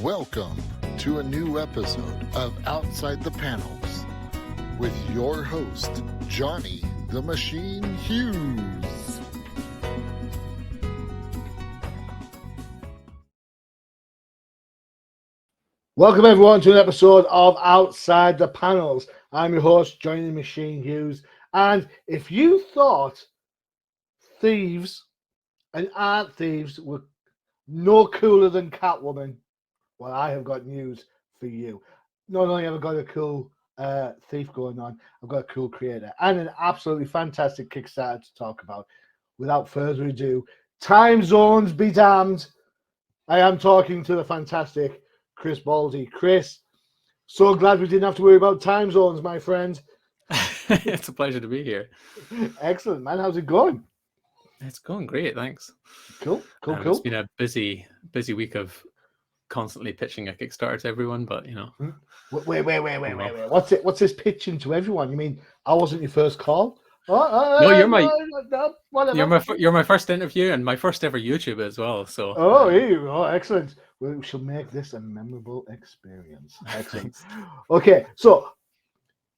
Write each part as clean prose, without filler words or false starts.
Welcome to a new episode of Outside the Panels with your host, Johnny the Machine Hughes. Welcome everyone to an episode of Outside the Panels. I'm your host, Johnny the Machine Hughes. And if you thought thieves and art thieves were no cooler than Catwoman, well, I have got news for you. Not only have I got a cool thief going on, I've got a cool creator and an absolutely fantastic Kickstarter to talk about. Without further ado, time zones be damned. I am talking to the fantastic Chris Baldie. Chris, so glad we didn't have to worry about time zones, my friend. It's a pleasure to be here. Excellent, man. How's it going? It's going great, thanks. Cool. It's been a busy week of constantly pitching a Kickstarter to everyone, but you know. Wait. What's this pitching to everyone? You mean I wasn't your first call? No, you're my first interview and my first ever YouTube as well. So excellent. We shall make this a memorable experience. Excellent. Okay, so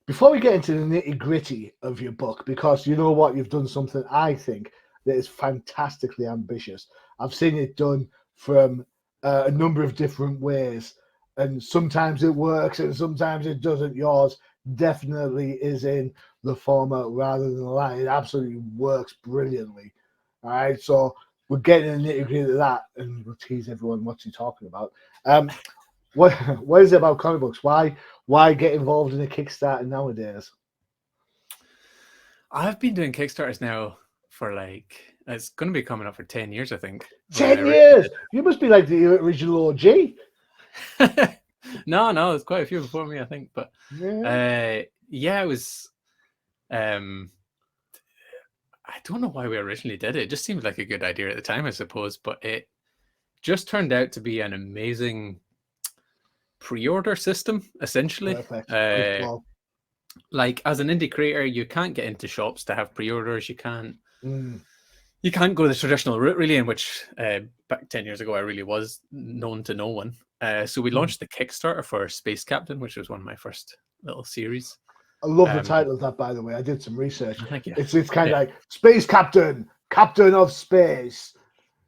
before we get into the nitty-gritty of your book, because you know what, you've done something I think that is fantastically ambitious. I've seen it done from a number of different ways, and sometimes it works and sometimes it doesn't. Yours definitely is in the former rather than the latter. It absolutely works brilliantly. All right, so we're getting the nitty-gritty of that, and we'll tease everyone what's he talking about. What is it about comic books? Why get involved in a Kickstarter nowadays? I've been doing Kickstarters now for it's going to be coming up for 10 years, I think. 10 years? You must be like the original OG. No, there's quite a few before me, I think. But it was. I don't know why we originally did it. It just seemed like a good idea at the time, I suppose. But it just turned out to be an amazing pre-order system, essentially. Perfect. Like as an indie creator, you can't get into shops to have pre-orders. You can't go the traditional route, really, in which back 10 years ago I really was known to no one. So we launched the Kickstarter for Space Captain, which was one of my first little series. I love the title of that, by the way. I did some research. Thank you. It's kind of like Space Captain, Captain of Space.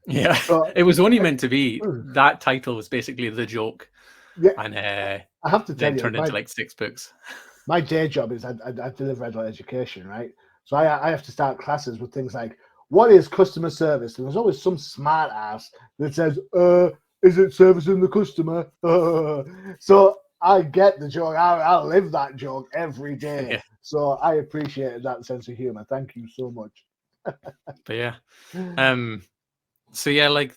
Yeah, it was only meant to be. That title was basically the joke. Yeah, and I have to tell you, turned into like 6 books. My day job is I deliver adult education, right? So I have to start classes with things like, what is customer service? And there's always some smart ass that says, is it servicing the customer? So I get the joke. I live that joke every day. Yeah. So I appreciate that sense of humor. Thank you so much. But yeah. So yeah, it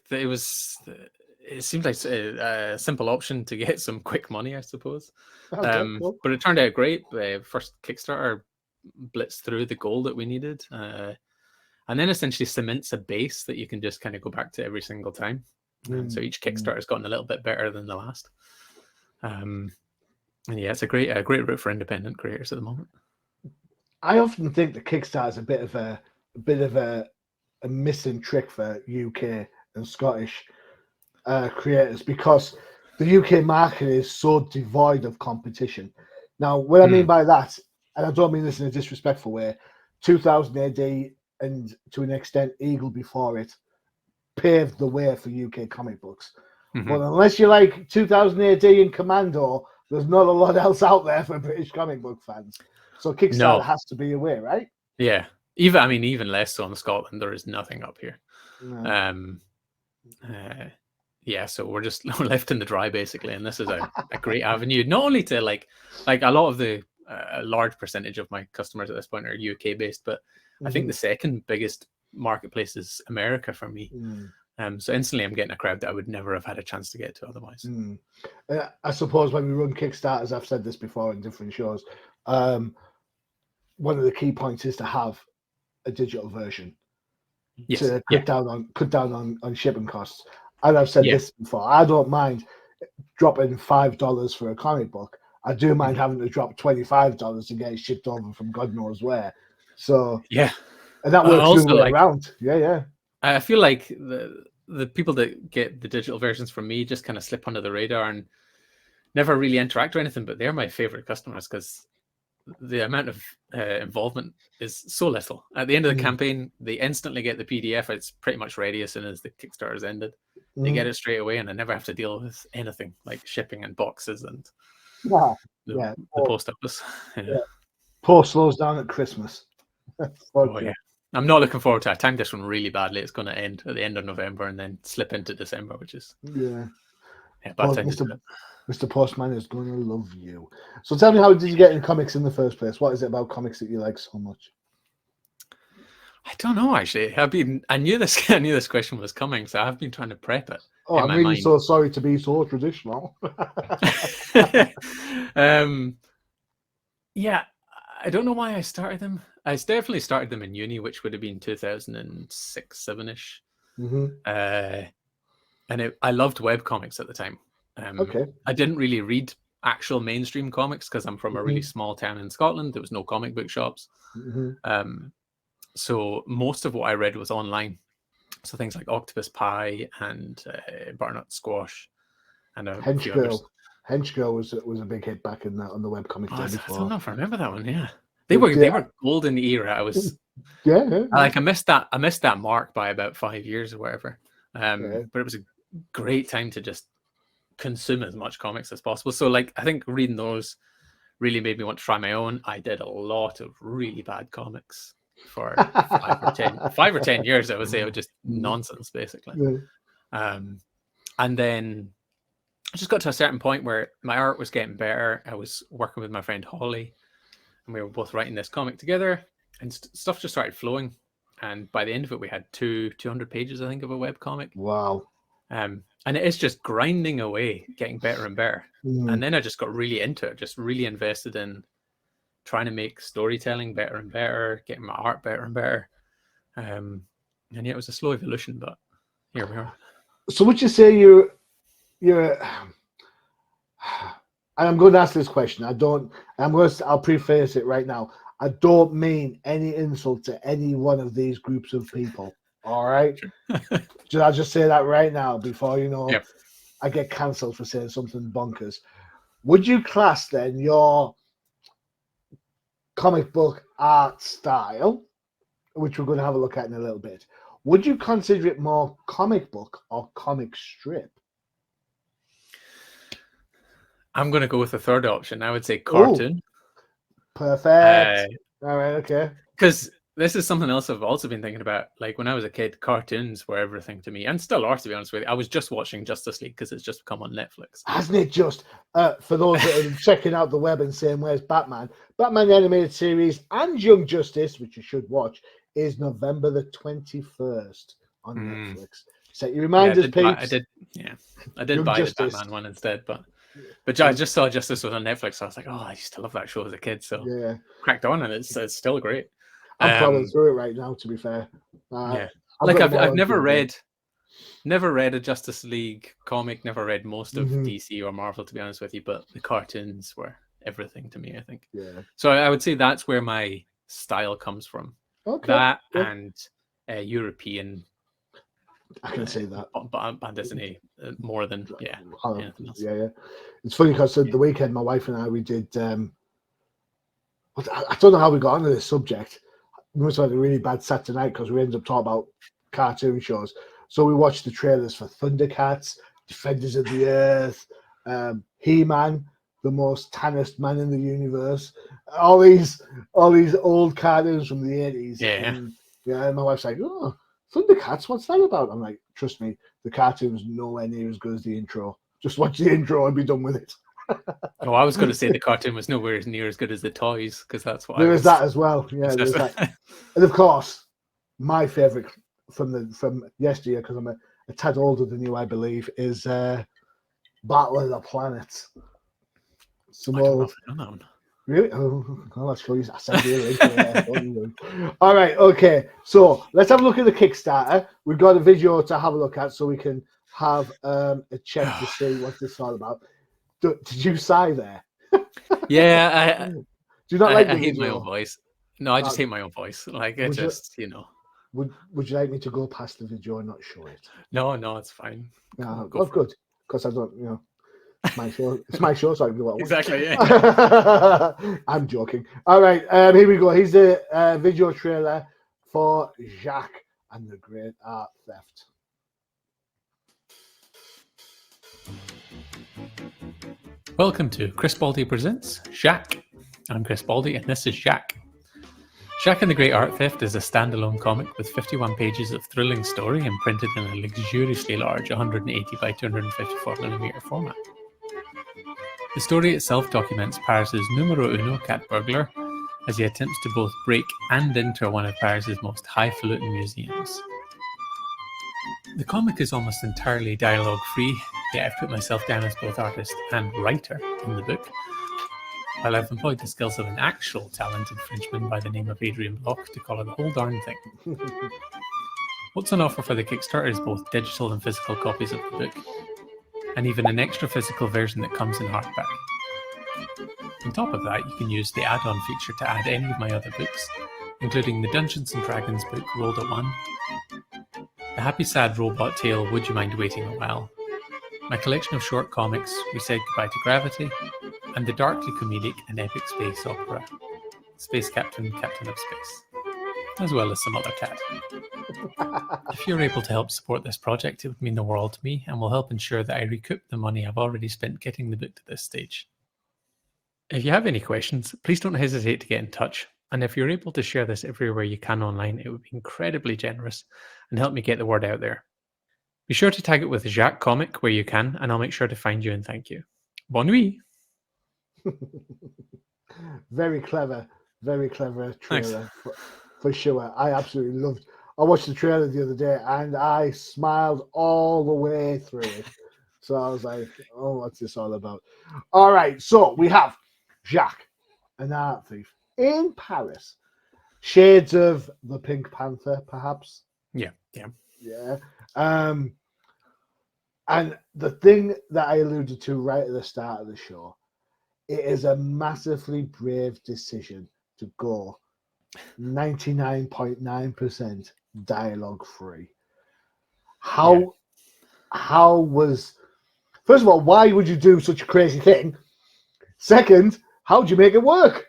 seemed like a simple option to get some quick money, I suppose. Okay, cool. But it turned out great. First Kickstarter blitzed through the goal that we needed. And then essentially cements a base that you can just kind of go back to every single time. So each Kickstarter has gotten a little bit better than the last. And yeah, it's a great route for independent creators at the moment. I often think the Kickstarter is a bit of a missing trick for UK and Scottish creators, because the UK market is so devoid of competition. Now, what I mean by that, and I don't mean this in a disrespectful way, 2000 AD and to an extent Eagle before it paved the way for UK comic books. But unless you like 2000 AD and Commando, there's not a lot else out there for British comic book fans. So Kickstarter has to be a way, right? Yeah. Even less so in Scotland. There is nothing up here. No. So we're left in the dry basically, and this is a great avenue. Not only to like a lot of the a large percentage of my customers at this point are UK based, but I think the second biggest marketplace is America for me. So instantly I'm getting a crowd that I would never have had a chance to get to otherwise. I suppose when we run Kickstarters, I've said this before in different shows, one of the key points is to have a digital version to cut down on shipping costs. And I've said this before, I don't mind dropping $5 for a comic book. I do mind having to drop $25 to get it shipped over from God knows where. So and that works the way around. I feel like the the people that get the digital versions from me just kind of slip under the radar and never really interact or anything, but they're my favorite customers because the amount of involvement is so little. At the end of the campaign, they instantly get the PDF. It's pretty much ready as soon as the Kickstarter's ended. They get it straight away, and I never have to deal with anything like shipping and boxes and the post office. Yeah. Post slows down at Christmas. Oh yeah, I'm not looking forward to it. I timed this one really badly. It's going to end at the end of November and then slip into December, which is bad time to do it. Mr. Postman is going to love you. So tell me, how did you get into comics in the first place? What is it about comics that you like so much? I don't know, actually. I knew this question was coming, so I've been trying to prep it. Oh, I'm really so sorry to be so traditional. Yeah, I don't know why I started them. I definitely started them in uni, which would have been 2006, 7-ish. And I loved webcomics at the time. I didn't really read actual mainstream comics because I'm from a really small town in Scotland. There was no comic book shops. So most of what I read was online. So things like Octopus Pie and Butternut Squash and a few others. Hench Girl was a big hit back in on the webcomic day before. I don't know if I remember that one. Yeah, they were golden era. I was I missed that mark by about 5 years or whatever. But it was a great time to just consume as much comics as possible. So like I think reading those really made me want to try my own. I did a lot of really bad comics for 5 or 10 years. I would say it was just nonsense basically. And then I just got to a certain point where my art was getting better. I was working with my friend Holly and we were both writing this comic together and stuff just started flowing. And by the end of it, we had 200 pages, I think, of a web comic. Wow. And it is just grinding away, getting better and better. And then I just got really into it, just really invested in trying to make storytelling better and better, getting my art better and better. And yeah, it was a slow evolution, but here we are. So would you say you're and I'm going to ask this question. I'll preface it right now. I don't mean any insult to any one of these groups of people. All right. I'll just say that right now before I get cancelled for saying something bonkers. Would you class then your comic book art style, which we're going to have a look at in a little bit, would you consider it more comic book or comic strip? I'm going to go with the third option. I would say cartoon. Perfect. All right, okay. Because this is something else I've also been thinking about. Like when I was a kid, cartoons were everything to me, and still are, to be honest with you. I was just watching Justice League because it's just come on Netflix. Hasn't it just? For those that are checking out the web and saying, where's Batman? Batman the Animated Series and Young Justice, which you should watch, is November the 21st on Netflix. Set your reminders, peeps. I did buy the Batman one instead, but I just saw Justice was on Netflix, so I was like, oh, I used to love that show as a kid, so cracked on, and it's still great. I'm probably through it right now, to be fair. I've never read a Justice League comic, never read most of DC or Marvel, to be honest with you, but the cartoons were everything to me, I think. So I would say that's where my style comes from. And European. I can say that. Band Disney more than anything else. It's funny because the weekend my wife and I, we did I don't know how we got onto this subject. We must have had a really bad Saturday night because we ended up talking about cartoon shows. So we watched the trailers for Thundercats, Defenders of the Earth, He-Man, the most tannest man in the universe, all these old cartoons from the 80s. And my wife's like, oh, Thundercats, what's that about? I'm like, trust me, the cartoon's nowhere near as good as the intro. Just watch the intro and be done with it. Oh, I was going to say the cartoon was nowhere near as good as the toys, because that's what there is that as well. Yeah, there's that. And of course, my favorite from yesteryear, because I'm a tad older than you, I believe, is Battle of the Planets. Some old. Really? Oh, I'll show you. I'll send you a link. All right, okay. So let's have a look at the Kickstarter. We've got a video to have a look at, so we can have a check to see what this is all about. Did you sigh there? Yeah, do you not like? I hate my own voice. No, I just hate my own voice. Like it just, Would you like me to go past the video and not show it? No, it's fine. No, Go for it. good. Because I don't, it's my show. It's my show, so I can do what I want. Exactly. Yeah. I'm joking. All right, here we go. Here's the video trailer for Jacques and the Great Art Theft. Welcome to Chris Baldie Presents Jacques. I'm Chris Baldie, and this is Jacques. Jacques and the Great Art Theft is a standalone comic with 51 pages of thrilling story and printed in a luxuriously large 180 by 254mm format. The story itself documents Paris's numero uno cat burglar as he attempts to both break and enter one of Paris's most highfalutin museums. The comic is almost entirely dialogue-free, yet I've put myself down as both artist and writer in the book, while I've employed the skills of an actual talented Frenchman by the name of Adrian Bloch to colour the whole darn thing. What's on offer for the Kickstarter is both digital and physical copies of the book, and even an extra physical version that comes in hardback. On top of that, you can use the add-on feature to add any of my other books, including the Dungeons & Dragons book Rolled at One, the Happy Sad Robot Tale Would You Mind Waiting a While, my collection of short comics We Said Goodbye to Gravity, and the darkly comedic and epic space opera Space Captain, Captain of Space, as well as some other cat. If you're able to help support this project, it would mean the world to me and will help ensure that I recoup the money I've already spent getting the book to this stage. If you have any questions, please don't hesitate to get in touch, and if you're able to share this everywhere you can online, it would be incredibly generous and help me get the word out there. Be sure to tag it with Jacques Comic where you can, and I'll make sure to find you and thank you. Bonne nuit! Very clever trailer for sure. I absolutely loved. I watched the trailer the other day and I smiled all the way through it. So I was like, "Oh, what's this all about?" All right, so we have Jacques, an art thief in Paris. Shades of the Pink Panther, perhaps. Yeah. And the thing that I alluded to right at the start of the show, it is a massively brave decision to go 99.9% dialogue free. How was, first of all, why would you do such a crazy thing? Second, how would you make it work?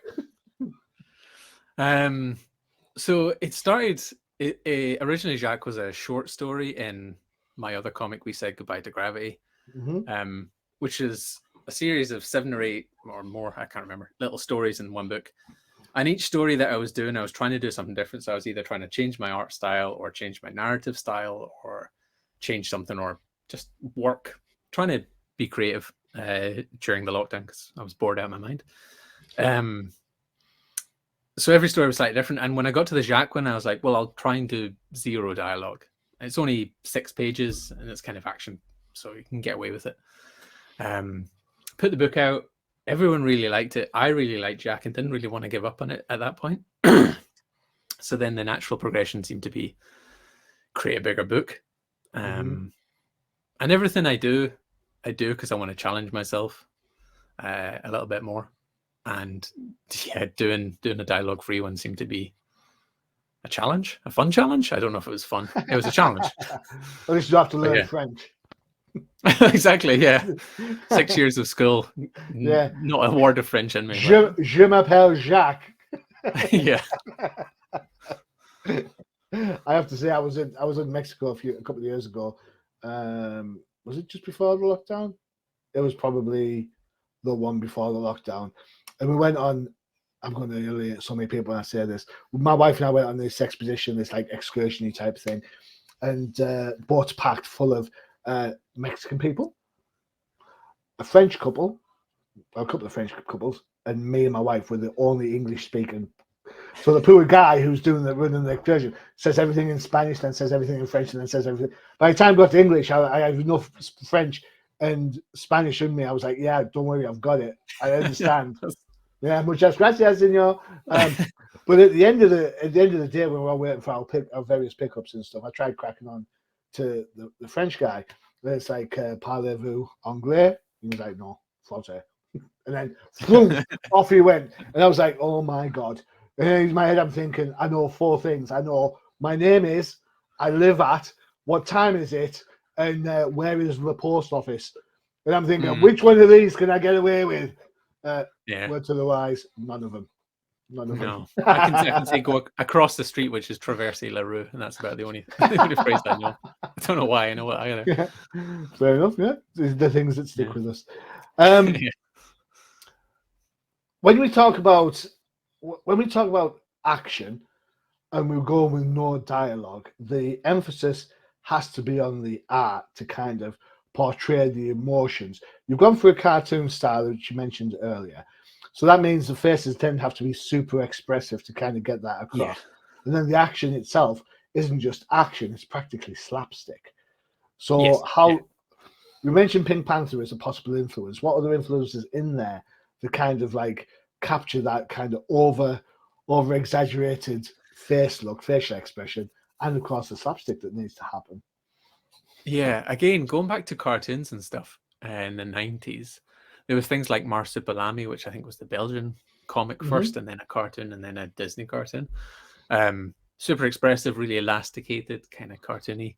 So it started, originally Jacques was a short story in my other comic, We Said Goodbye to Gravity, which is a series of 7 or 8 or more, I can't remember, little stories in one book. And each story that I was doing, I was trying to do something different. So I was either trying to change my art style or change my narrative style or change something or just work, trying to be creative during the lockdown because I was bored out of my mind. So every story was slightly different. And when I got to the Jacques one, I was like, well, I'll try and do 0 dialogue. It's only 6 pages and it's kind of action, so you can get away with it. Put the book out. Everyone really liked it. I really liked Jacques and didn't really want to give up on it at that point. So then the natural progression seemed to be create a bigger book. And everything I do because I want to challenge myself a little bit more. And yeah, doing a dialogue-free one seemed to be a challenge, a fun challenge. I don't know if it was fun. It was a challenge. At least you have to learn French. Exactly, yeah. 6 years of school. Yeah. Not a word of French in me. Je m'appelle Jacques. Yeah. I have to say, I was in Mexico a couple of years ago. Was it just before the lockdown? It was probably the one before the lockdown. And we went on, I'm going to alienate so many people when I say this. My wife and I went on this expedition, this like excursion-y type thing. And boats packed full of Mexican people, a French couple, a couple of French couples, and me and my wife were the only English speaking. So the poor guy who's running the excursion says everything in Spanish, then says everything in French, and then says everything. By the time I got to English, I had enough French and Spanish in me. I was like, "Yeah, don't worry, I've got it. I understand." Yeah, muchas gracias, señor. But at the end of the day, when we were waiting for our various pickups and stuff, I tried cracking on to the French guy. And it's like, "Parlez-vous anglais?" He was like, "No, français." And then boom, off he went. And I was like, "Oh my god!" And in my head, I'm thinking, I know 4 things. I know my name is, I live at, what time is it, and where is the post office? And I'm thinking, which one of these can I get away with? Yeah. Word to the wise, none of them. None of No, them. I can say go across the street, which is Traversy La Rue, and that's about the only phrase I know. I don't know why I know it either. Yeah. Fair enough. Yeah, the things that stick with us. Yeah. When we talk about action, and we go with no dialogue, the emphasis has to be on the art to kind of portray the emotions. You've gone for a cartoon style, which you mentioned earlier. So that means the faces tend to have to be super expressive to kind of get that across. Yeah. And then the action itself isn't just action, it's practically slapstick. So Yes. you mentioned Pink Panther as a possible influence. What other influences in there to kind of like capture that kind of over exaggerated facial expression, and of course the slapstick that needs to happen? Yeah, again, going back to cartoons and stuff in the 90s, there was things like Marsupilami, which I think was the Belgian comic first, and then a cartoon, and then a Disney cartoon. Super expressive, really elasticated, kind of cartoony.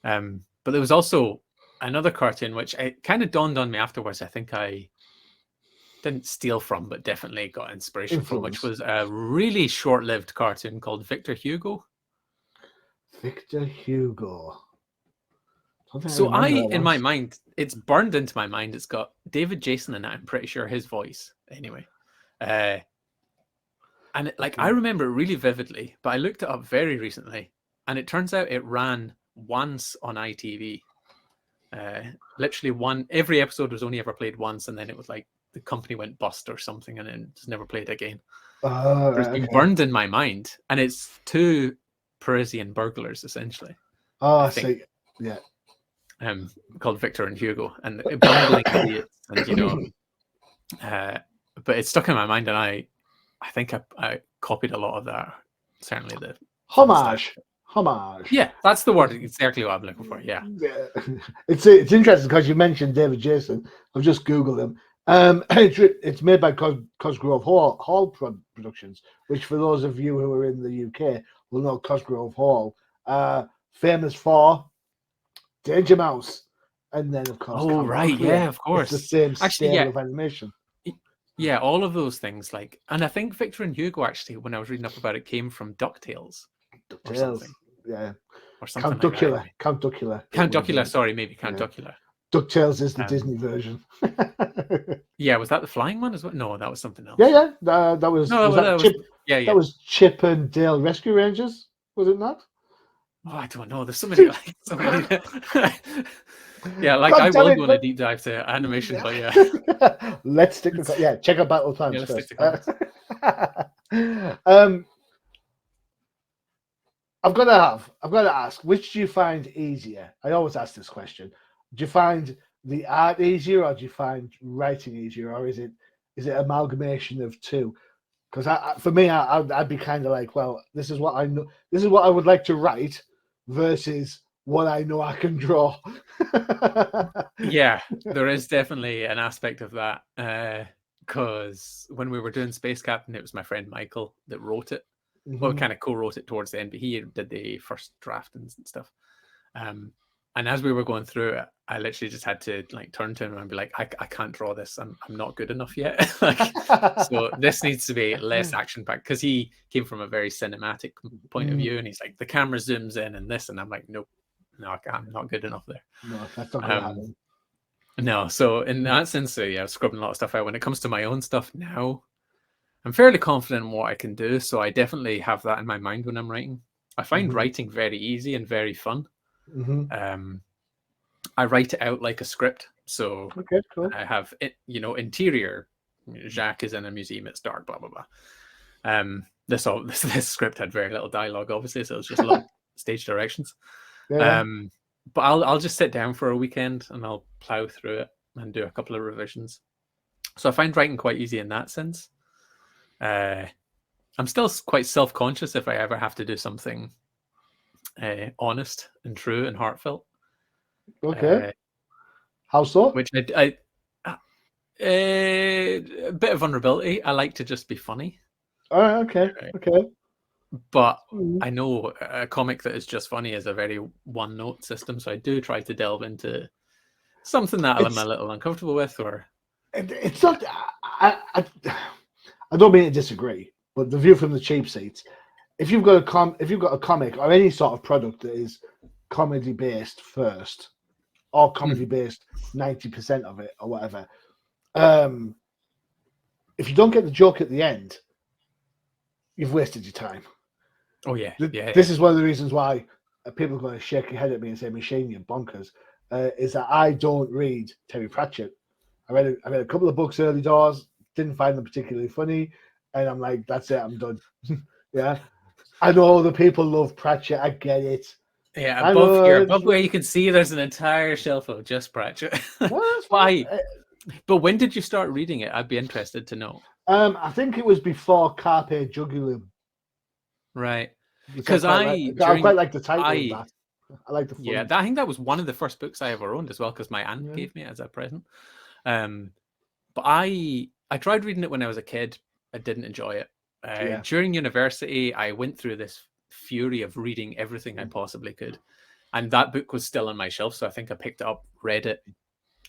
But there was also another cartoon, which it kind of dawned on me afterwards. I think I didn't steal from, but definitely got inspiration from, which was a really short-lived cartoon called Victor Hugo. Victor Hugo. So in my mind, it's burned into my mind. It's got David Jason in it. I'm pretty sure his voice, anyway. And I remember it really vividly, but I looked it up very recently, and it turns out it ran once on ITV. Literally every episode was only ever played once, and then it was like the company went bust or something, and then it's never played again. It's been burned in my mind, and it's two Parisian burglars essentially. Oh, I see. Yeah. Called Victor and Hugo, and bungling idiots, and but it's stuck in my mind, and I think I copied a lot of that. Certainly the homage. Yeah, that's the word. Exactly what I'm looking for. Yeah. It's interesting because you mentioned David Jason. I've just Googled him. It's made by Cosgrove Hall Productions, which for those of you who are in the UK will know Cosgrove Hall, famous for Danger Mouse, and then of course. Oh right, yeah, of course. It's the same style of animation. Yeah, all of those things, and I think Victor and Hugo actually, when I was reading up about it, came from DuckTales. Or something. Yeah. Or something Count like that. Count Duckula. Count Duckula, sorry, maybe Count Duckula. DuckTales is the Disney version. Yeah, was that the flying one as well? No, that was something else. Yeah. That was Chip. Yeah. That was Chip and Dale Rescue Rangers, was it not? Oh, I don't know. There's so many. Yeah, I will go on a deep dive to animation, but yeah. Let's stick with check out Battle Times first. I've got to ask, which do you find easier? I always ask this question. Do you find the art easier, or do you find writing easier, or is it amalgamation of two? Because for me, I'd be kind of like, well, this is what I know. This is what I would like to write versus what I know I can draw. Yeah, there is definitely an aspect of that. Because when we were doing Space Captain, it was my friend Michael that wrote it. Well, kind of co-wrote it towards the end, but he did the first draft and stuff. And as we were going through it, I literally just had to turn to him and be like, I can't draw this. I'm not good enough yet. So this needs to be less action-packed, because he came from a very cinematic point of view, and he's like, the camera zooms in and this, and I'm like, nope, no, I'm not good enough there. No, that's not going to happen. No, so in that sense, I was scrubbing a lot of stuff out. When it comes to my own stuff now, I'm fairly confident in what I can do, so I definitely have that in my mind when I'm writing. I find writing very easy and very fun. I write it out like a script, so cool. I have it, interior. Jacques is in a museum; it's dark, blah blah blah. This script had very little dialogue, obviously, so it's just a lot of stage directions. Yeah. But I'll just sit down for a weekend and I'll plow through it and do a couple of revisions. So I find writing quite easy in that sense. I'm still quite self-conscious if I ever have to do something honest and true and heartfelt. Okay. How so? Which a bit of vulnerability. I like to just be funny. All right. Okay. but I know a comic that is just funny is a very one-note system, so I do try to delve into something that I'm a little uncomfortable with, or it's not. I don't mean to disagree, but the view from the cheap seats. If you've got a comic or any sort of product that is comedy based first, or comedy based 90% of it, or whatever, if you don't get the joke at the end, you've wasted your time. Oh yeah, This is one of the reasons why people are going to shake your head at me and say, "Machine, you're bonkers." Is that I don't read Terry Pratchett. I read a couple of books early doors, didn't find them particularly funny, and I'm like, that's it, I'm done. Yeah, I know the people love Pratchett. I get it. Yeah, above where you can see, there's an entire shelf of just Pratchett. Why? But when did you start reading it? I'd be interested to know. I think it was before Carpe Jugulum. Right. Because I quite like the title of that. I like the fun. Yeah, I think that was one of the first books I ever owned as well, because my aunt gave me it as a present. But I tried reading it when I was a kid. I didn't enjoy it. During university, I went through this fury of reading everything I possibly could, and that book was still on my shelf. So I think I picked it up, read it,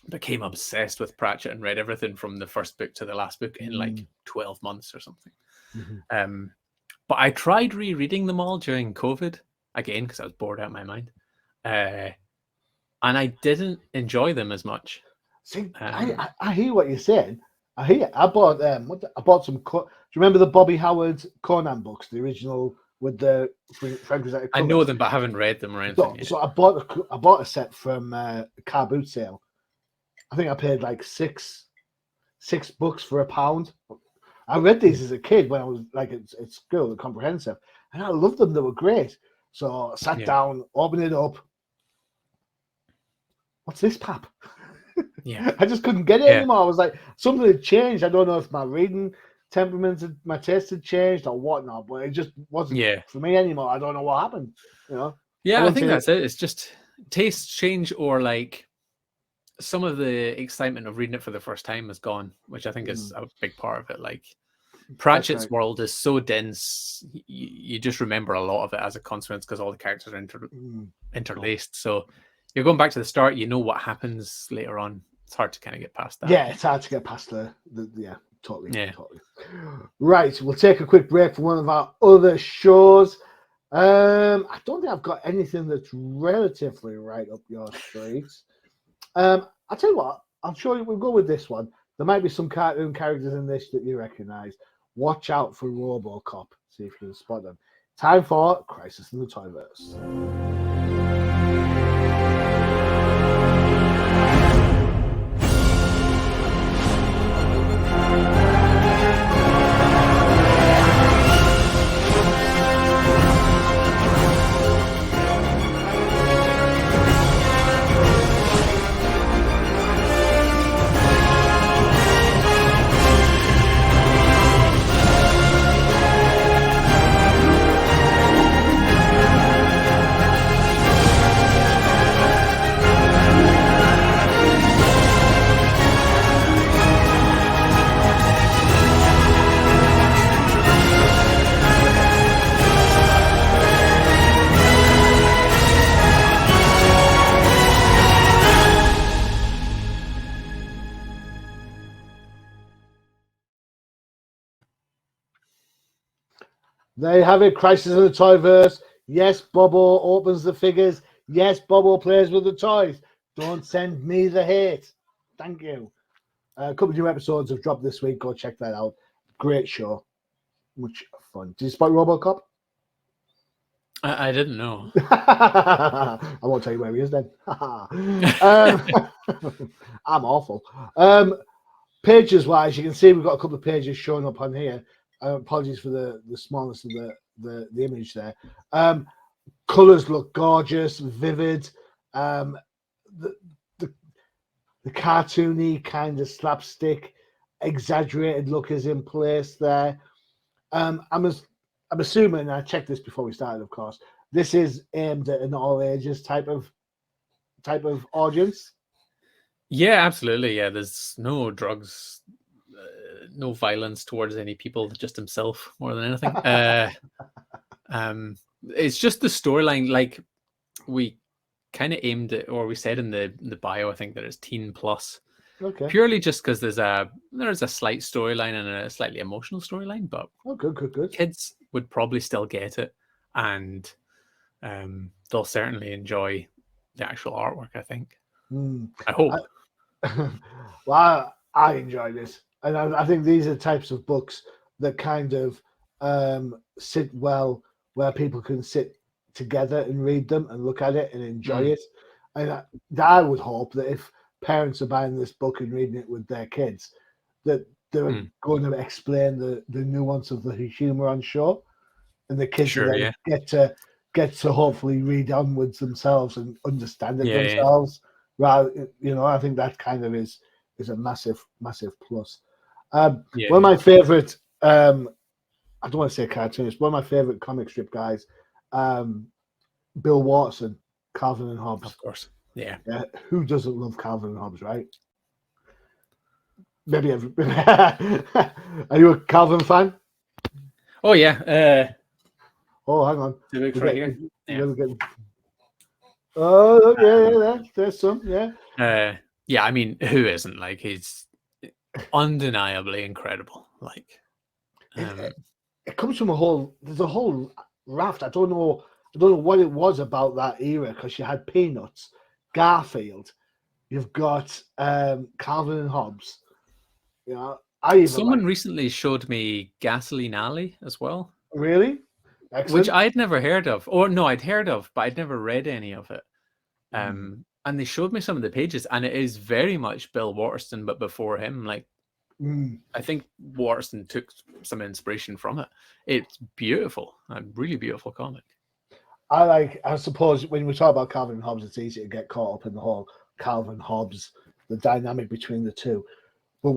became obsessed with Pratchett, and read everything from the first book to the last book in like 12 months or something. But I tried rereading them all during COVID again because I was bored out of my mind, and I didn't enjoy them as much. See, I hear what you're saying. I bought some. Do you remember the Bobby Howard Conan books, the original with the Frank Rosetta covers? I know them, but I haven't read them or anything. So I bought a set from a car boot sale. I think I paid like six books for £1. I read these as a kid when I was like at school, the comprehensive, and I loved them. They were great. So I sat down, opened it up. What's this, pap? Yeah, I just couldn't get it anymore. I was like, something had changed. I don't know if my reading temperament, my taste had changed or whatnot, but it just wasn't for me anymore. I don't know what happened. You know? Yeah, I think that's it. It's just taste change, or like some of the excitement of reading it for the first time is gone, which I think is a big part of it. Like Pratchett's world is so dense, you just remember a lot of it as a consequence because all the characters are interlaced. So you're going back to the start, you know what happens later on. It's hard to kind of get past that. Yeah, it's hard to get past totally. Right, we'll take a quick break for one of our other shows. I don't think I've got anything that's relatively right up your street. I'll tell you what, I'll show you. We'll go with this one. There might be some cartoon characters in this that you recognise. Watch out for RoboCop. See if you can spot them. Time for Crisis in the Toyverse. There you have it, Crisis in the Toyverse. Yes, Bobo opens the figures. Yes, Bobo plays with the toys. Don't send me the hate. Thank you. A couple of new episodes have dropped this week. Go check that out. Great show. Much fun. Did you spot RoboCop? I didn't know. I won't tell you where he is then. I'm awful. Pages wise, you can see we've got a couple of pages showing up on here. Apologies for the smallness of the image there. Colors look gorgeous, vivid. The cartoony kind of slapstick, exaggerated look is in place there. I'm assuming, I checked this before we started, of course, this is aimed at an all ages type of audience. Yeah, absolutely. Yeah, there's no drugs, no violence towards any people, just himself more than anything. It's just the storyline. Like we kind of aimed it, or we said in the bio, I think that it's teen plus. Okay. Purely just because there's a slight storyline and a slightly emotional storyline, but good. Kids would probably still get it, and they'll certainly enjoy the actual artwork, I think. I hope. Well, I enjoy this, and I think these are the types of books that kind of sit well where people can sit together and read them and look at it and enjoy it. And I would hope that if parents are buying this book and reading it with their kids, that they're going to explain the nuance of the humor on show, and the kids will then get to hopefully read onwards themselves and understand it themselves. Rather, I think that kind of is a massive plus. One of my favorite, I don't want to say cartoonist, one of my favorite comic strip guys, Bill Watson, Calvin and Hobbes. Of course. Yeah. Who doesn't love Calvin and Hobbes, right? Maybe are you a Calvin fan? Oh yeah. Oh, hang on. Right here. Oh yeah, there's some, yeah. I mean, who isn't? Like, he's undeniably incredible. Like, it comes from there's a whole raft. I don't know what it was about that era, because you had Peanuts, Garfield, you've got Calvin and Hobbes. Someone recently showed me Gasoline Alley as well. Really? Excellent. Which I'd never heard of. Or no, I'd heard of, but I'd never read any of it. And they showed me some of the pages, and it is very much Bill Watterson, but before him. Like, I think Watterson took some inspiration from it. It's beautiful, a really beautiful comic. I suppose when we talk about Calvin and Hobbes, it's easy to get caught up in the whole Calvin Hobbes, the dynamic between the two. But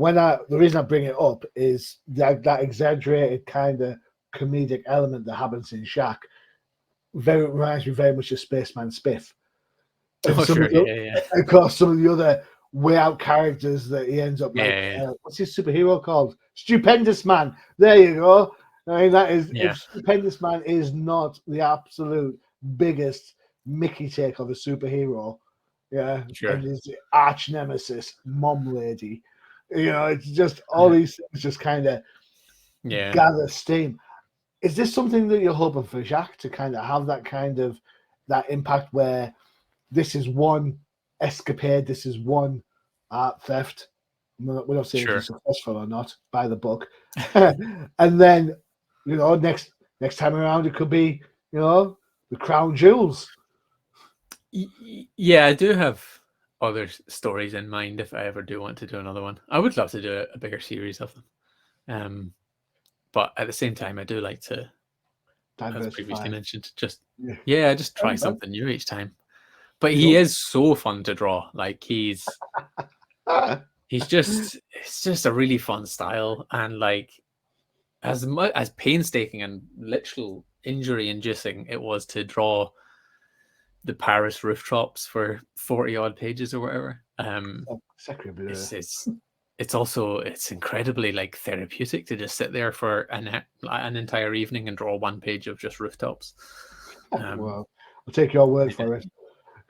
the reason I bring it up is that exaggerated kind of comedic element that happens in Shaq reminds me very much of Spaceman Spiff. Of course, some of the other way out characters that he ends up like. What's his superhero called? Stupendous Man. There you go. I mean, that is if Stupendous Man is not the absolute biggest Mickey take of a superhero, and his arch nemesis, Mom Lady. It's just all these things just kind of gather steam. Is this something that you're hoping for Jacques to kind of have that impact where this is one escapade, this is one art theft? We're not saying if it's successful or not by the book, and then next time around it could be the crown jewels. Yeah, I do have other stories in mind if I ever do want to do another one. I would love to do a bigger series of them. But at the same time, I do like to, as previously mentioned, just try something new each time. But he is so fun to draw. Like, it's just a really fun style, and like as much as painstaking and literal injury-inducing it was to draw the Paris rooftops for 40 odd pages or whatever. It's incredibly like therapeutic to just sit there for an entire evening and draw one page of just rooftops. Well, I'll take your word for it.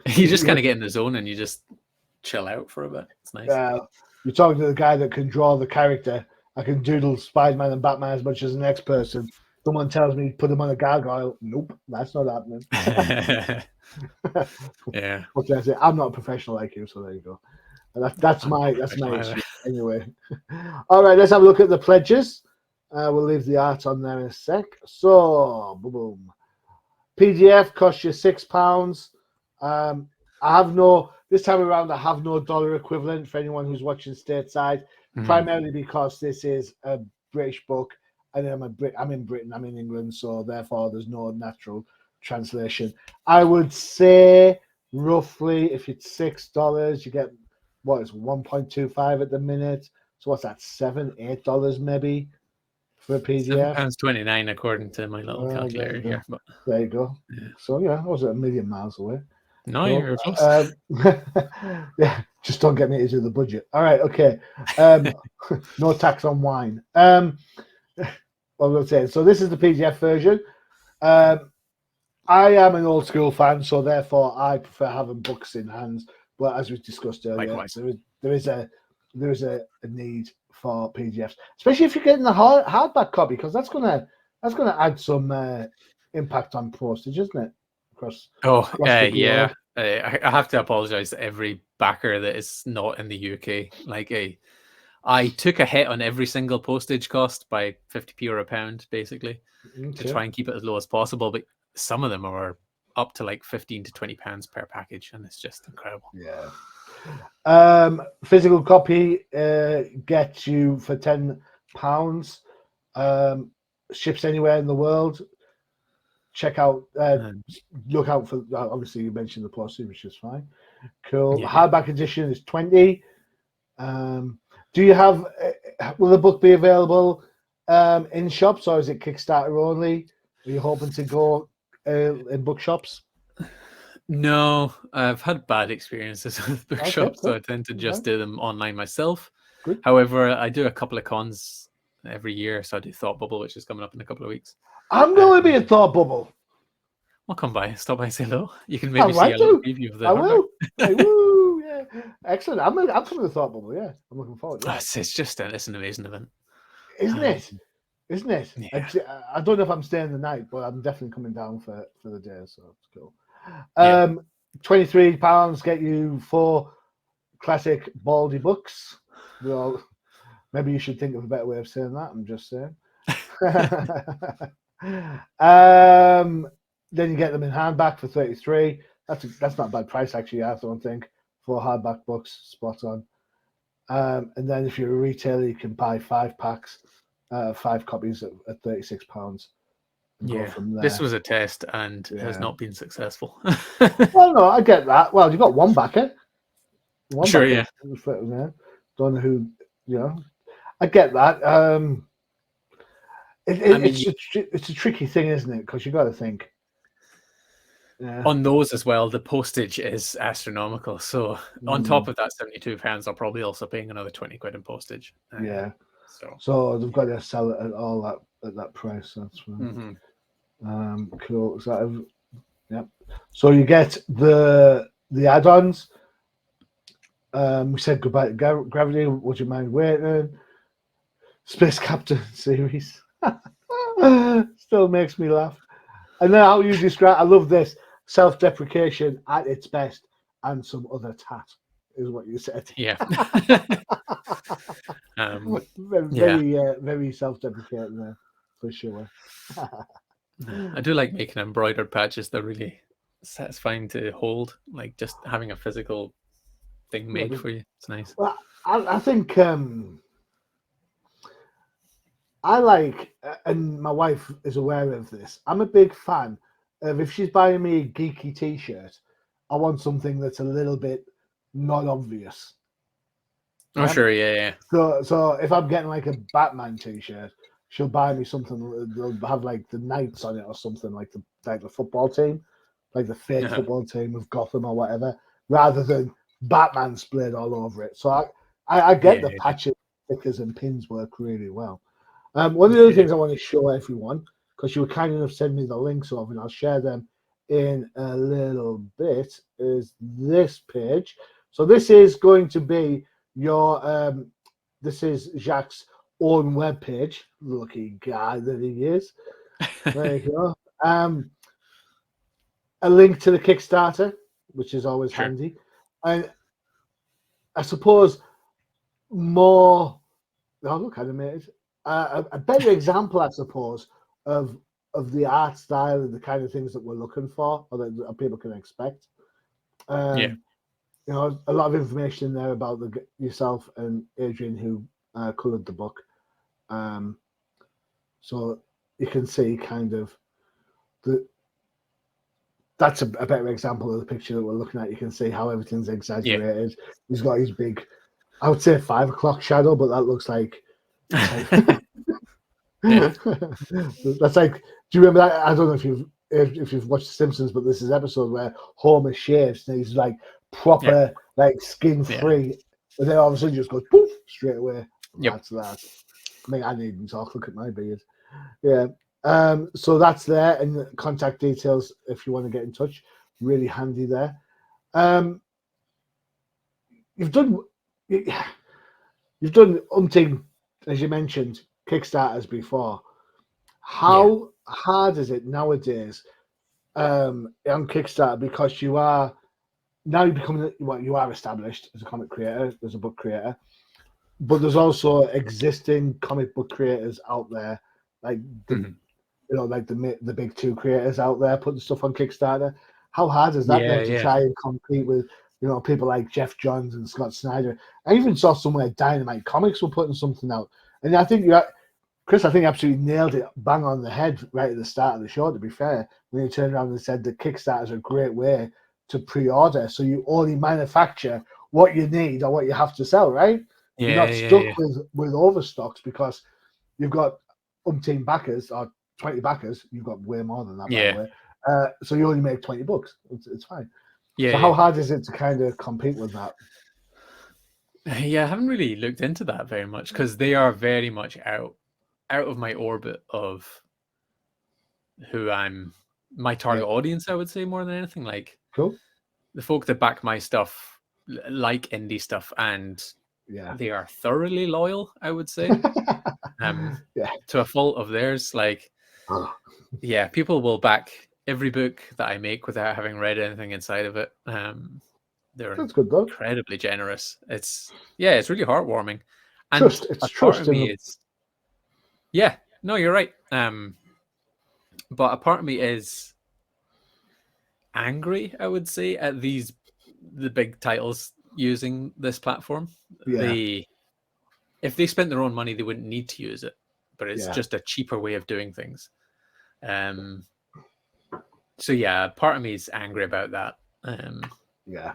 You just kind of get in the zone and you just chill out for a bit. It's nice. You're talking to the guy that can draw the character. I can doodle Spider-Man and Batman as much as the next person. Someone tells me put them on a gargoyle. Nope, that's not happening. What can I say? I'm not a professional like you, so there you go. That's my issue anyway. All right, let's have a look at the pledges. We'll leave the art on there in a sec. So, boom. PDF costs you £6. This time around I have no dollar equivalent for anyone who's watching stateside, primarily because this is a British book, and I'm in Britain, I'm in England, so therefore there's no natural translation. I would say roughly if it's $6, you get it's 1.25 at the minute. So what's that? $7-8 maybe for a PDF. £7.29 according to my little calculator here. But there you go. Yeah. So I wasn't a million miles away. No, you're close. Just don't get me into the budget. All right, okay. No tax on wine. What was I saying? So this is the PDF version. I am an old school fan, so therefore I prefer having books in hands. But as we discussed earlier, Likewise. there is a need for PDFs, especially if you're getting the hardback copy, because that's gonna add some impact on postage, isn't it? Across the yeah. globe. I have to apologize to every backer that is not in the UK. Like I took a hit on every single postage cost by 50p or a pound, basically, to try and keep it as low as possible. But some of them are up to like 15 to 20 pounds per package, and it's just incredible. Yeah. Physical copy gets you for £10. Ships anywhere in the world. Check out, look out for. Obviously, you mentioned the postage, which is fine. Cool. Yeah. Hardback edition is 20. Do you have? Will the book be available in shops, or is it Kickstarter only? Are you hoping to go in bookshops? No, I've had bad experiences with bookshops, so I tend to just Okay. do them online myself. Good. However, I do a couple of cons every year, so I do Thought Bubble, which is coming up in a couple of weeks. I'm going to be a Thought Bubble. I'll come by, stop by and say hello. You can I'd maybe see like a little to. preview of the I hardback. will. Woo, yeah. Excellent. I'm coming to the Thought Bubble. Yeah, I'm looking forward to that. It's just it's an amazing event, Isn't it? Isn't it? Yeah. I don't know if I'm staying the night, but I'm definitely coming down for the day, so it's cool. Yeah. £23 get you 4 classic Baldie books. Well, maybe you should think of a better way of saying that. I'm just saying. Then you get them in hardback for 33. That's not a bad price actually. I don't think, for hardback books. Spot on. And then if you're a retailer, you can buy 5 packs, 5 copies at £36. Yeah, go from there. this was a test and has not been successful. Well, no, I get that. Well, you've got one backer. Sure, yeah. Don't know who, I get that. It's a tricky thing, isn't it? Because you got to think. Yeah. On those as well, the postage is astronomical. So on top of that £72, they're probably also paying another 20 quid in postage. Yeah. So they've got to sell it at that price. That's fine. Cool. So you get the add-ons. We said goodbye to Gravity. Would you mind waiting? Space Captain series still makes me laugh. And then how you describe, I love this, self-deprecation at its best and some other tat is what you said. Yeah. Very self-deprecating there, for sure. I do like making embroidered patches. They're really satisfying to hold, like just having a physical thing made for you. It's nice. Well, I think I like, and my wife is aware of this, I'm a big fan of, if she's buying me a geeky t-shirt, I want something that's a little bit not obvious. Oh, sure, yeah. So if I'm getting like a Batman t-shirt, she'll buy me something that'll have like the Knights on it or something, like the football team, like the fake football team of Gotham or whatever, rather than Batman splayed all over it. So I get the patches, stickers and pins work really well. One of the other things I want to show everyone, because you were kind enough to send me the links over, and I'll share them in a little bit, is this page. So this is going to be your, this is Jacques' own webpage. Lucky guy that he is. There you go. A link to the Kickstarter, which is always handy. And I suppose more, oh look, animated. A better example, I suppose, of the art style and the kind of things that we're looking for, or that people can expect. You know, a lot of information in there about yourself and Adrian, who coloured the book. So you can see kind of that's a better example of the picture that we're looking at. You can see how everything's exaggerated. Yeah. He's got his big, I would say 5 o'clock shadow, but that looks like. That's like. Do you remember that? I don't know if you've watched The Simpsons, but this is an episode where Homer shaves and he's like proper, like skin free, and then all of a sudden just goes poof straight away. That's that. I mean, I needn't talk. Look at my beard. Yeah. So that's there, and the contact details if you want to get in touch. Really handy there. You've done umpteen, as you mentioned, Kickstarters before. How hard is it nowadays on Kickstarter, because you are now becoming you are established as a comic creator, as a book creator, but there's also existing comic book creators out there, like like the big two creators out there putting stuff on Kickstarter. How hard is that then to try and compete with people like Jeff Johns and Scott Snyder? I even saw somewhere Dynamite Comics were putting something out, and I think Chris, I think absolutely nailed it bang on the head right at the start of the show, to be fair, when you turned around and said that Kickstarter is a great way to pre-order. So you only manufacture what you need or what you have to sell, right? You're not stuck with overstocks because you've got umpteen backers or 20 backers. You've got way more than that, by the way. So you only make $20. It's fine. So how hard is it to kind of compete with that? Yeah, I haven't really looked into that very much because they are very much out of my orbit of who my target audience, I would say, more than anything. Like, cool. The folk that back my stuff like indie stuff, and they are thoroughly loyal, I would say. To a fault of theirs. Like, people will back every book that I make without having read anything inside of it. They're That's good, though. Incredibly generous. It's really heartwarming. And it's trust of me is no, you're right. But a part of me is angry, I would say, at the big titles using this platform. If they spent their own money, they wouldn't need to use it, but it's just a cheaper way of doing things. So part of me is angry about that.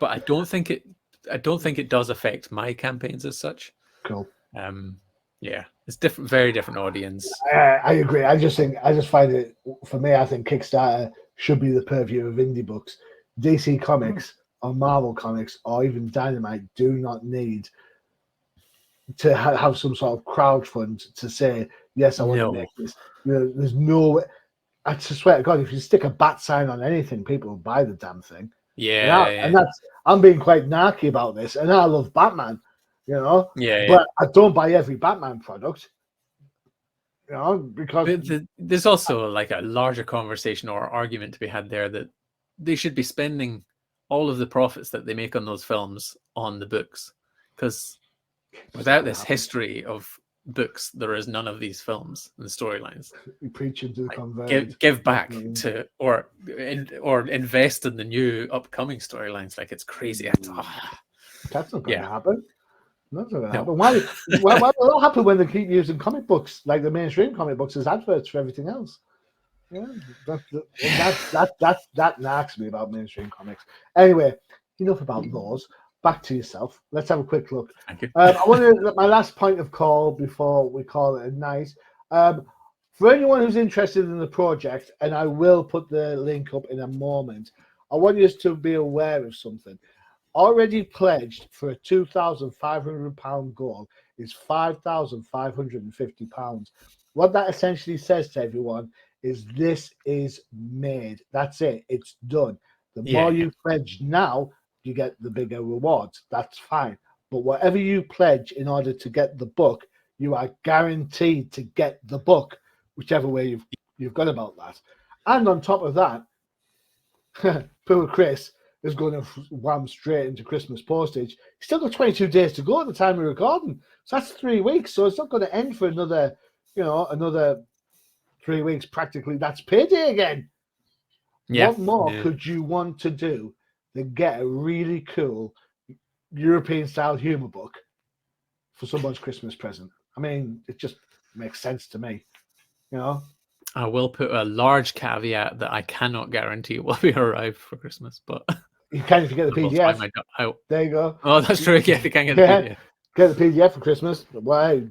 But I don't think it does affect my campaigns as such. Cool. It's different, very different audience. I agree. I just find it, for me, I think Kickstarter should be the purview of indie books. DC Comics or Marvel Comics or even Dynamite do not need to have some sort of crowdfund to say, yes, I want to make this. There's no, I swear to God, if you stick a bat sign on anything, people will buy the damn thing. And that's, I'm being quite narky about this, and I love Batman, but I don't buy every Batman product, because there's also like a larger conversation or argument to be had there that they should be spending all of the profits that they make on those films on the books, because without this history of books, there is none of these films and storylines. You preaching to the converted. Give back to or invest in the new upcoming storylines. Like, it's crazy. That's not going to happen. That's not going to happen. Why will that happen when they keep using comic books, like the mainstream comic books, as adverts for everything else? That knacks me about mainstream comics. Anyway, enough about those. Back to yourself. Let's have a quick look. Thank you. I want to my last point of call before we call it a night. For anyone who's interested in the project, and I will put the link up in a moment, I want you to be aware of something. Already pledged for a £2,500 goal is £5,550. What that essentially says to everyone is this is made. That's it. It's done. The more you pledge now, you get the bigger rewards. That's fine. But whatever you pledge in order to get the book, you are guaranteed to get the book, whichever way you've got about that. And on top of that, poor Chris is going to wham straight into Christmas postage. He's still got 22 days to go at the time of recording. So that's 3 weeks. So it's not going to end for another 3 weeks practically. That's payday again. What more could you want to do than get a really cool European-style humor book for someone's Christmas present? I mean, it just makes sense to me, I will put a large caveat that I cannot guarantee it will be arrived for Christmas, but you can if you get the PDF. There you go. Oh, that's true. Yeah, they can get the PDF. Get the PDF for Christmas. Why?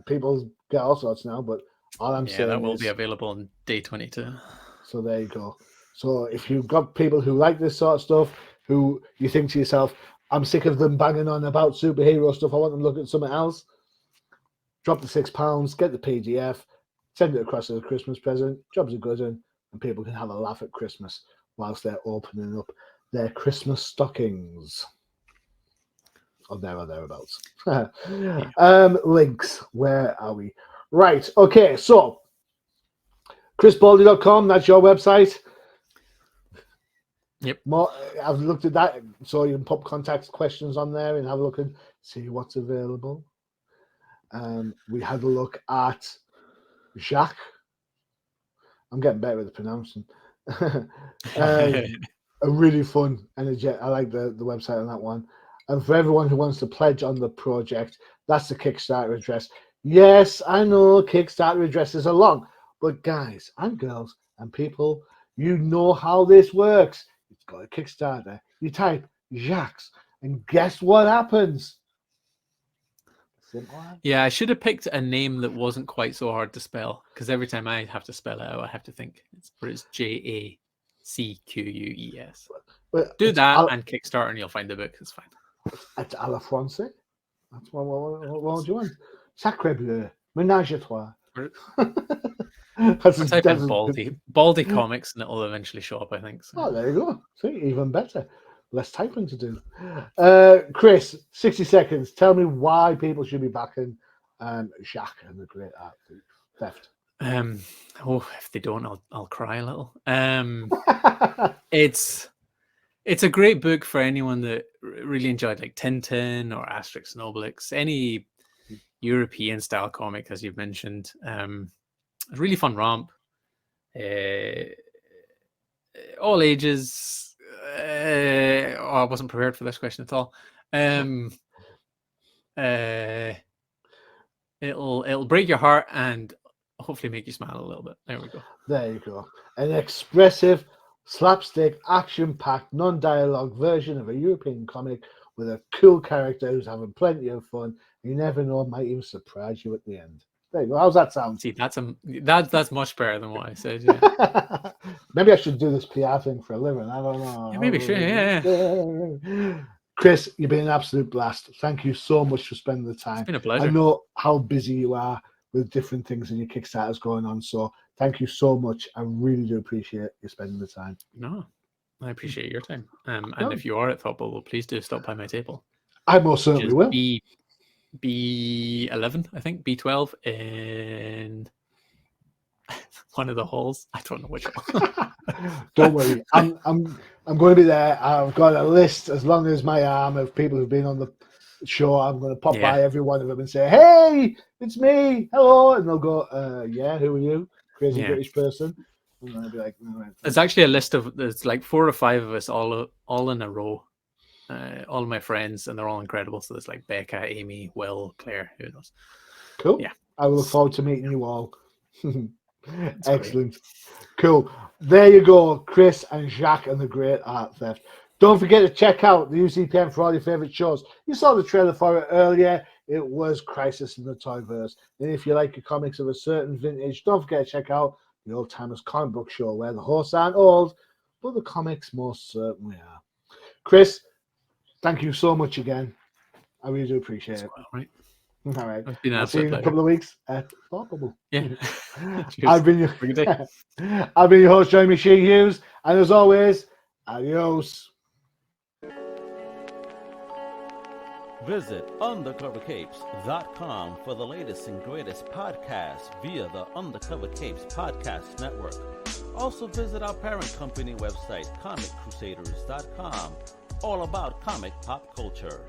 People get all sorts now, but all I'm saying that will be available on day 22. So there you go. So if you've got people who like this sort of stuff, who you think to yourself, I'm sick of them banging on about superhero stuff, I want them to look at something else, drop the £6, get the PDF, Send it across as a Christmas present. Jobs are good, and people can have a laugh at Christmas whilst they're opening up their Christmas stockings. Or there or thereabouts. Links. Where are we? Right. Okay. So, chrisbaldy.com. That's your website. Yep. I've looked at that, so you can pop contact questions on there and have a look and see what's available. We had a look at Jacques. I'm getting better at the pronouncing. A really fun energetic. I like the website on that one. And for everyone who wants to pledge on the project, that's the Kickstarter address. Yes, I know Kickstarter addresses are long, but guys and girls and people, you know how this works. It's got a Kickstarter. You type Jacques, and guess what happens? Simple. Yeah, I should have picked a name that wasn't quite so hard to spell, because every time I have to spell it out, I have to think. It's Jacqueus. But do that and Kickstarter, and you'll find the book. It's fine. It's à la française. That's what do you want? Sacre bleu, ménage à trois. That's type in Baldie Comics, and it'll eventually show up, I think. So. Oh, there you go. See, even better. Less typing to do. Chris, 60 seconds. Tell me why people should be backing Jacques and the Great Art Theft. If they don't, I'll cry a little. It's a great book for anyone that really enjoyed like Tintin or Asterix and Obelix, any European style comic, as you've mentioned. A really fun romp. All ages. I wasn't prepared for this question at all. It'll break your heart and hopefully make you smile a little bit. There we go. There you go. An expressive, slapstick, action-packed, non-dialogue version of a European comic with a cool character who's having plenty of fun. You never know, might even surprise you at the end. There you go. How's that sound? See, that's much better than what I said. Yeah. Maybe I should do this PR thing for a living. I don't know. Yeah, maybe sure. Yeah. Chris, you've been an absolute blast. Thank you so much for spending the time. It's been a pleasure. I know how busy you are with different things in your Kickstarters going on. So thank you so much. I really do appreciate you spending the time. No, I appreciate your time. And if you are at Thoughtful, please do stop by my table. I most certainly will. B11, I think, B12 in one of the halls. I don't know which one. Don't worry. I'm going to be there. I've got a list as long as my arm of people who've been on the show. I'm going to pop by every one of them and say, "Hey, it's me. Hello." And they'll go, "Yeah, who are you? Crazy British person." And I'll be like, "No, right." There's actually a list of there's like 4 or 5 of us all in a row. All of my friends, and they're all incredible. So there's like Becca, Amy, Will, Claire, who knows. Cool. Yeah. I will look forward to meeting you all. Excellent. Great. Cool. There you go, Chris and Jacques and the Great Art Theft. Don't forget to check out the UCPM for all your favourite shows. You saw the trailer for it earlier. It was Crisis in the Toyverse. And if you like your comics of a certain vintage, don't forget to check out the Old Timers Comic Book Show, where the hosts aren't old, but the comics most certainly are. Chris, thank you so much again. I really do appreciate it. All right. All right. I'll see you in a couple of weeks at Thoughtful. Yeah. I've been your host, Jeremy Hughes, and as always, adios. Visit undercovercapes.com for the latest and greatest podcasts via the Undercover Capes Podcast Network. Also visit our parent company website, comiccrusaders.com, all about comic pop culture.